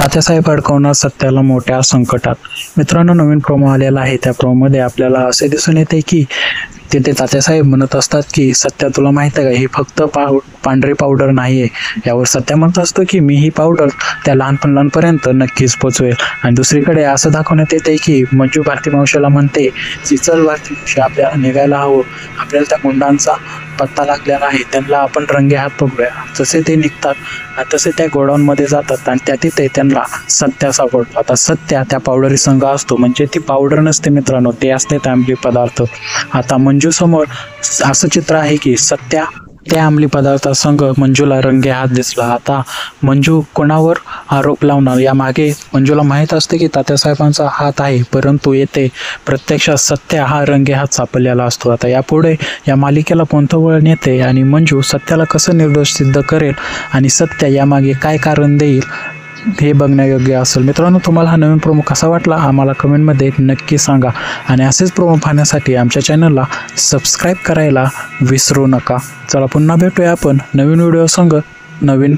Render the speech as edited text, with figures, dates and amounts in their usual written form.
तात्यासाहेब अडकवणार सत्याला मोठ्या संकटात. मित्रांनो, नवीन प्रोमो आलेला आहे. त्या प्रोमोमध्ये आपल्याला असे दिसून येते की तिथे तात्यासाहेब म्हणत असतात की सत्या, तुला माहित आहे का, ही फक्त पांढरी पावडर नाहीये. यावर सत्या म्हणत असतो की मी ही पावडर त्या लहानपणापर्यंत नक्कीच पोचवेल. आणि दुसरीकडे असं दाखवण्यात येते की मंजू भारती मावशीला म्हणते की चल भारती मावशी, आपल्याला निघायला हवं, आपल्याला त्या गुंडांचा पत्ता लागलेला आहे, त्यांना आपण रंगे हात पकडूया. जसे ते निघतात आणि तसे त्या गोडाऊनमध्ये जातात आणि त्या तिथे त्यांना सत्या सापडतो. आता सत्या त्या पावडरी संघ असतो, म्हणजे ती पावडर नसते मित्रांनो, ते असते त्या अंमली पदार्थ. आता मंजू समोर असं चित्र आहे की सत्या त्या अंमली पदार्थासंग मंजूला रंगे हात दिसला. आता मंजू कोणावर आरोप लावणार, या मागे मंजूला माहीत असते की तात्यासाहेबांचा हात आहे, परंतु येथे प्रत्यक्षात सत्या हा रंगे हात सापडलेला असतो. आता यापुढे या मालिकेला कोणतं वळण येते आणि मंजू सत्याला कसं निर्दोष सिद्ध करेल आणि सत्या यामागे काय कारण देईल हे बघण्यायोग्य असेल. मित्रांनो, तुम्हाला हा नवीन प्रोमो कसा वाटला आम्हाला कमेंटमध्ये नक्की सांगा आणि असेच प्रोमो पाहण्यासाठी आमच्या चॅनलला सबस्क्राईब करायला विसरू नका. चला पुन्हा भेटूया आपण नवीन व्हिडिओ संग नवीन